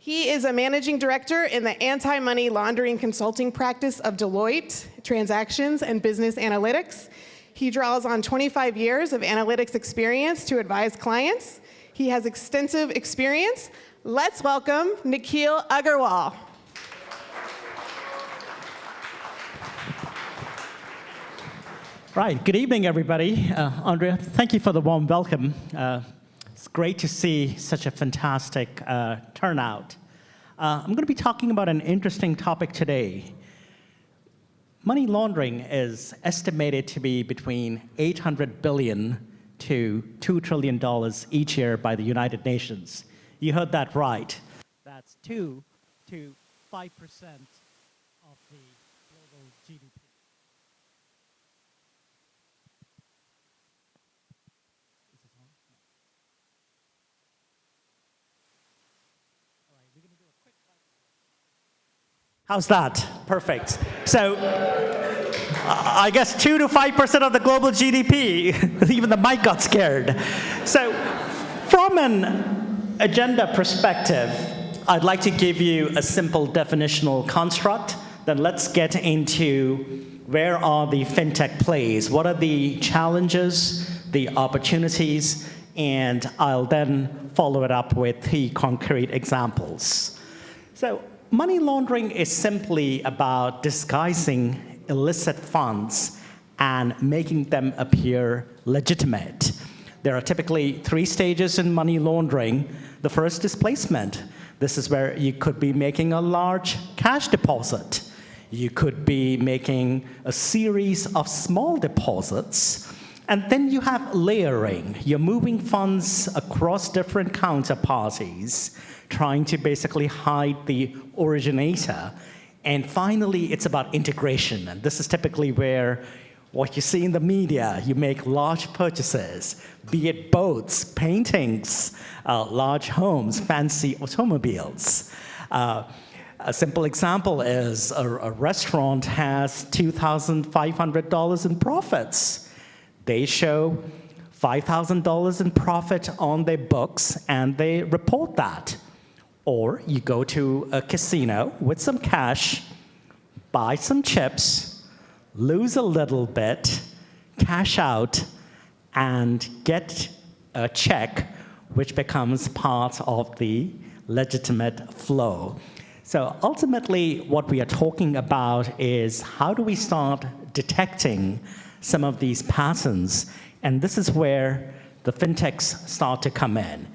He is a managing director in the anti-money laundering consulting practice of Deloitte, Transactions and Business Analytics. He draws on 25 years of analytics experience to advise clients. He has extensive experience. Let's welcome Nikhil Aggarwal. Right, good evening, everybody. Andrea, thank you for the warm welcome. It's great to see such a fantastic turnout. I'm going to be talking about an interesting topic today. Money laundering is estimated to be between $800 billion to $2 trillion each year by the United Nations. You heard that right. That's 2 to 5% of the global GDP. How's that? Perfect. So, I guess 2 to 5% of the global GDP, even the mic got scared. So, from an agenda perspective, I'd like to give you a simple definitional construct. Then let's get into where are the FinTech plays, what are the challenges, the opportunities, and I'll then follow it up with the concrete examples. So, money laundering is simply about disguising illicit funds and making them appear legitimate. There are typically 3 stages in money laundering. The first is placement. This is where you could be making a large cash deposit. You could be making a series of small deposits. And then you have layering. You're moving funds across different counterparties, trying to basically hide the originator. And finally, it's about integration. And this is typically where what you see in the media, you make large purchases, be it boats, paintings, large homes, fancy automobiles. A simple example is a restaurant has $2,500 in profits. They show $5,000 in profit on their books, and they report that. Or you go to a casino with some cash, buy some chips, lose a little bit, cash out, and get a check, which becomes part of the legitimate flow. So ultimately, what we are talking about is how do we start detecting some of these patterns? And this is where the fintechs start to come in.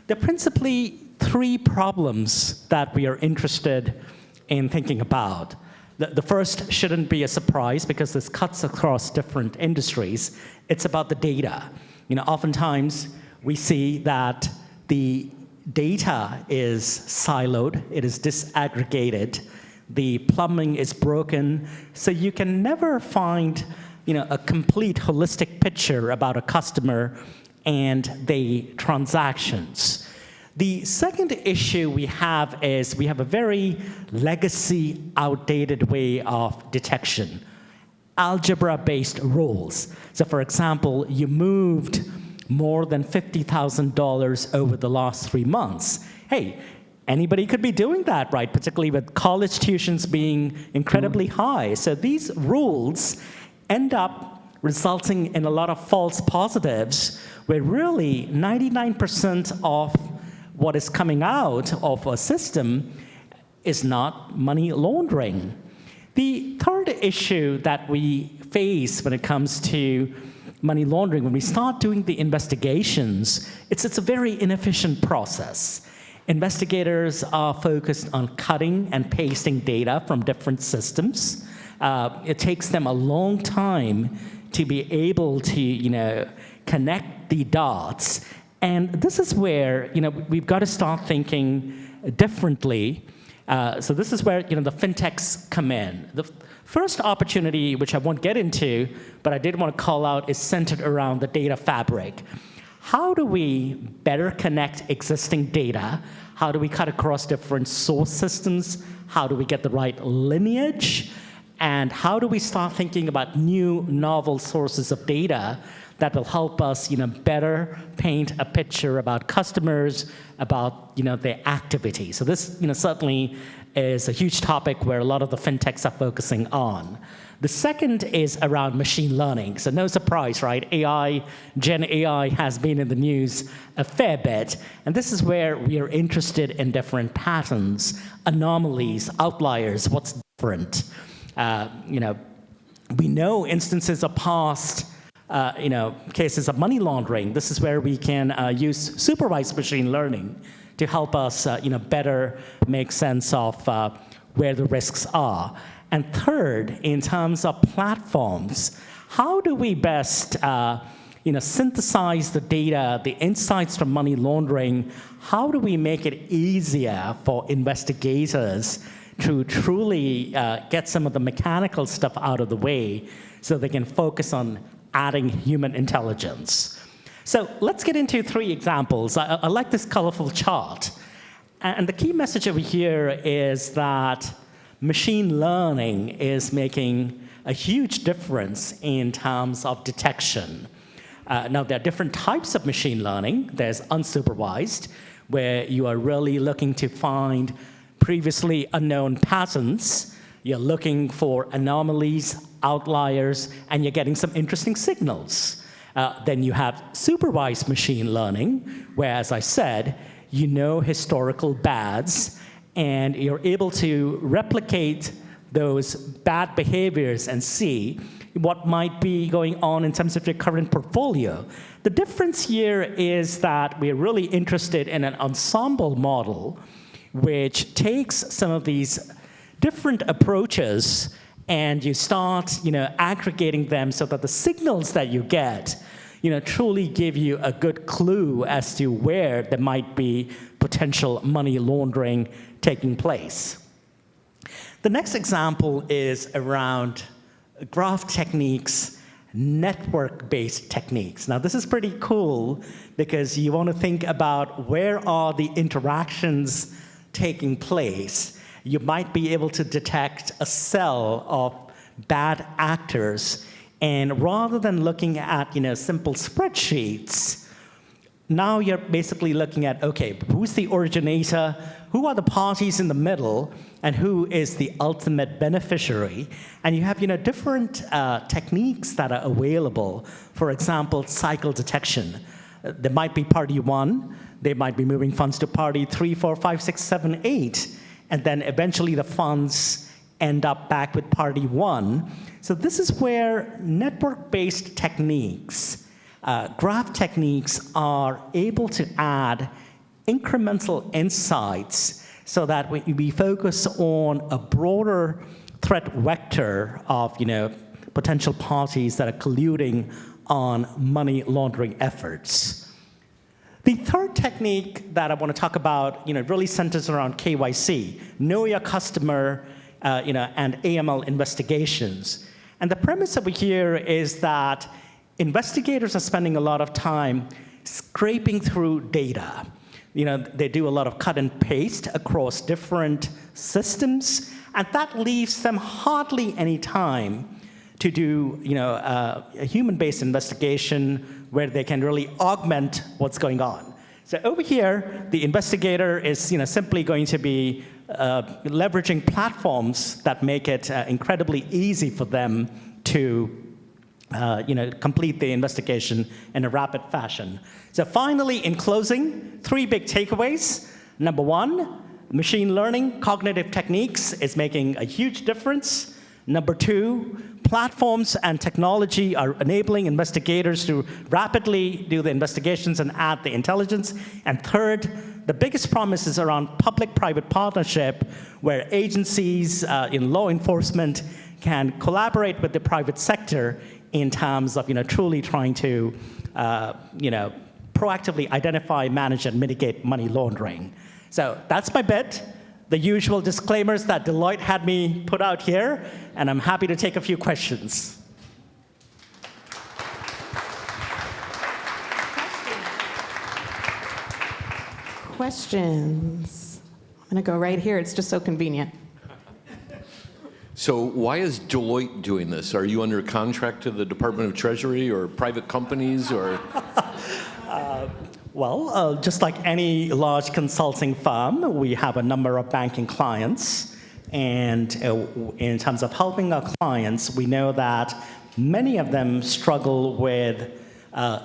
There are principally 3 problems that we are interested in thinking about. The first shouldn't be a surprise because this cuts across different industries. It's about the data. Oftentimes we see that the data is siloed, it is disaggregated, the plumbing is broken, so you can never find a complete holistic picture about a customer and the transactions. The second issue we have is we have a very legacy, outdated way of detection. Algebra-based rules. So for example, you moved more than $50,000 over the last 3 months. Hey, anybody could be doing that, right? Particularly with college tuitions being incredibly high. So these rules end up resulting in a lot of false positives where really 99% of what is coming out of a system is not money laundering. The third issue that we face when it comes to money laundering, when we start doing the investigations, it's a very inefficient process. Investigators are focused on cutting and pasting data from different systems. It takes them a long time to be able to, connect the dots. And this is where, we've got to start thinking differently. So this is where, the fintechs come in. The first opportunity, which I won't get into, but I did want to call out, is centered around the data fabric. How do we better connect existing data? How do we cut across different source systems? How do we get the right lineage? And how do we start thinking about new, novel sources of data that will help us, better paint a picture about customers, about, their activity. So this, certainly is a huge topic where a lot of the fintechs are focusing on. The second is around machine learning. So no surprise, right? AI, Gen AI has been in the news a fair bit. And this is where we are interested in different patterns, anomalies, outliers, what's different. We know instances of past cases of money laundering. This is where we can use supervised machine learning to help us better make sense of where the risks are. And third, in terms of platforms, how do we best synthesize the data, the insights from money laundering? How do we make it easier for investigators to truly get some of the mechanical stuff out of the way so they can focus on adding human intelligence? So let's get into 3 examples. I like this colorful chart. And the key message over here is that machine learning is making a huge difference in terms of detection. Now, there are different types of machine learning. There's unsupervised, where you are really looking to find previously unknown patterns. You're looking for anomalies, outliers, and you're getting some interesting signals. Then you have supervised machine learning, where, as I said, you know historical bads, and you're able to replicate those bad behaviors and see what might be going on in terms of your current portfolio. The difference here is that we're really interested in an ensemble model which takes some of these different approaches and you start aggregating them so that the signals that you get truly give you a good clue as to where there might be potential money laundering taking place. The next example is around graph techniques, network-based techniques. Now, this is pretty cool because you want to think about where are the interactions taking place. You might be able to detect a cell of bad actors, and rather than looking at simple spreadsheets, now you're basically looking at, okay, who's the originator, who are the parties in the middle, and who is the ultimate beneficiary. And you have different techniques that are available. For example, cycle detection. There might be party 1, they might be moving funds to party 3, 4, 5, 6, 7, 8, and then eventually the funds end up back with party 1. So this is where network-based techniques, graph techniques, are able to add incremental insights so that we focus on a broader threat vector of potential parties that are colluding on money laundering efforts. The third technique that I want to talk about really centers around KYC, know your customer, and AML investigations. And the premise over here is that investigators are spending a lot of time scraping through data. They do a lot of cut and paste across different systems, and that leaves them hardly any time to do a human-based investigation where they can really augment what's going on. So over here, the investigator is simply going to be leveraging platforms that make it incredibly easy for them to complete the investigation in a rapid fashion. So finally, in closing, 3 big takeaways. Number 1, machine learning, cognitive techniques is making a huge difference. Number 2, platforms and technology are enabling investigators to rapidly do the investigations and add the intelligence. And third, the biggest promise is around public-private partnership, where agencies in law enforcement can collaborate with the private sector in terms of truly trying to proactively identify, manage, and mitigate money laundering. So that's my bit. The usual disclaimers that Deloitte had me put out here, and I'm happy to take a few questions. Questions? I'm going to go right here. It's just so convenient. So why is Deloitte doing this? Are you under contract to the Department of Treasury or private companies or? Well, just like any large consulting firm, we have a number of banking clients. And in terms of helping our clients, we know that many of them struggle with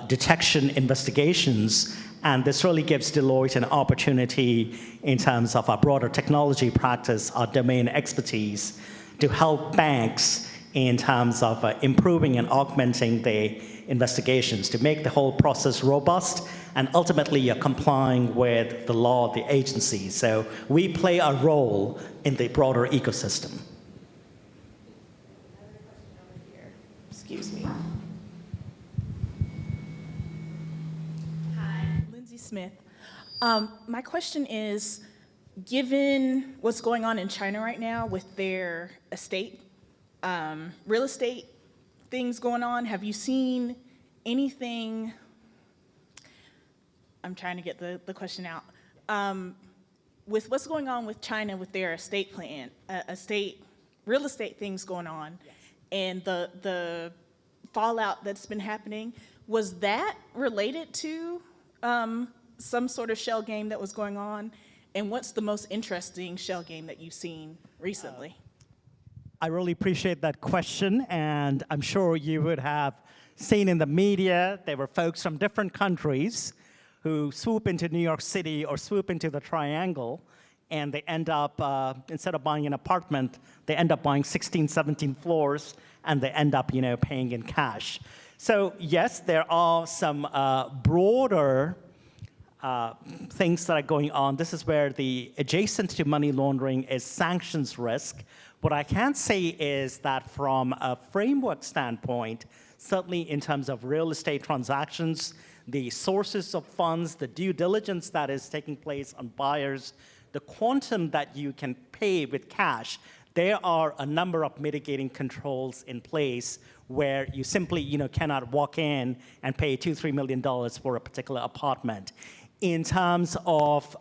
detection investigations. And this really gives Deloitte an opportunity in terms of our broader technology practice, our domain expertise, to help banks in terms of improving and augmenting the investigations, to make the whole process robust, and ultimately you're complying with the law of the agency. So we play a role in the broader ecosystem. Excuse me. Smith. My question is, given what's going on in China right now with their estate, real estate things going on, have you seen anything, I'm trying to get the question out, with what's going on with China with their estate plan, real estate things going on, yes, and the fallout that's been happening, was that related to some sort of shell game that was going on? And what's the most interesting shell game that you've seen recently? I really appreciate that question, and I'm sure you would have seen in the media, there were folks from different countries who swoop into New York City or swoop into the Triangle, and they end up, instead of buying an apartment, they end up buying 16, 17 floors, and they end up, paying in cash. So yes, there are some broader things that are going on. This is where the adjacent to money laundering is sanctions risk. What I can say is that from a framework standpoint, certainly in terms of real estate transactions, the sources of funds, the due diligence that is taking place on buyers, the quantum that you can pay with cash, there are a number of mitigating controls in place where you simply cannot walk in and pay $2-3 million for a particular apartment. In terms of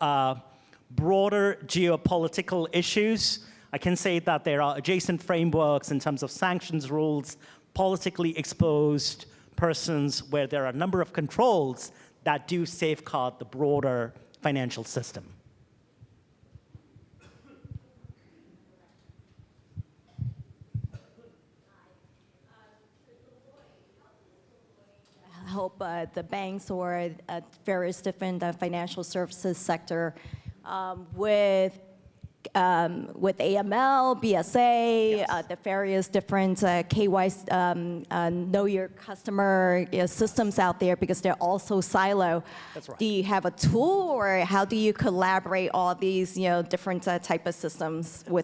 broader geopolitical issues, I can say that there are adjacent frameworks in terms of sanctions rules, politically exposed persons, where there are a number of controls that do safeguard the broader financial system. Help the banks or various different financial services sector with AML, BSA, yes, the various different KYC, know your customer systems out there, because they're also silo. That's right. Do you have a tool, or how do you collaborate all these different type of systems in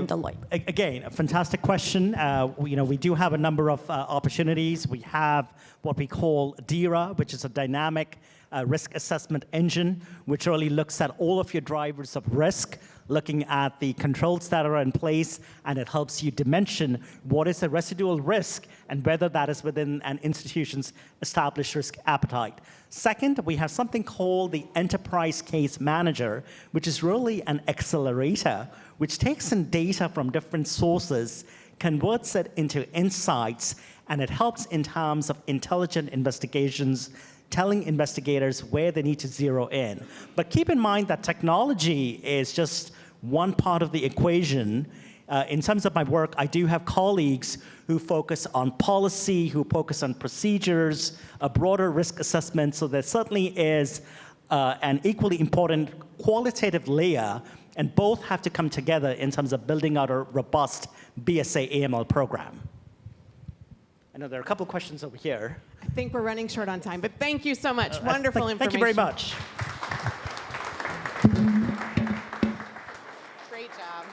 Deloitte? Again, a fantastic question. We do have a number of opportunities. We have what we call DIRA, which is a dynamic risk assessment engine, which really looks at all of your drivers of risk, looking at the controls that are in place, and it helps you dimension what is the residual risk and whether that is within an institution's established risk appetite. Second, we have something called the Enterprise Case Manager, which is really an accelerator, which takes in data from different sources, converts it into insights, and it helps in terms of intelligent investigations, telling investigators where they need to zero in. But keep in mind that technology is just one part of the equation. In terms of my work, I do have colleagues who focus on policy, who focus on procedures, a broader risk assessment, so there certainly is an equally important qualitative layer, and both have to come together in terms of building out a robust BSA AML program. I know there are a couple of questions over here. I think we're running short on time, but thank you so much. Wonderful information. Thank you very much. Great job.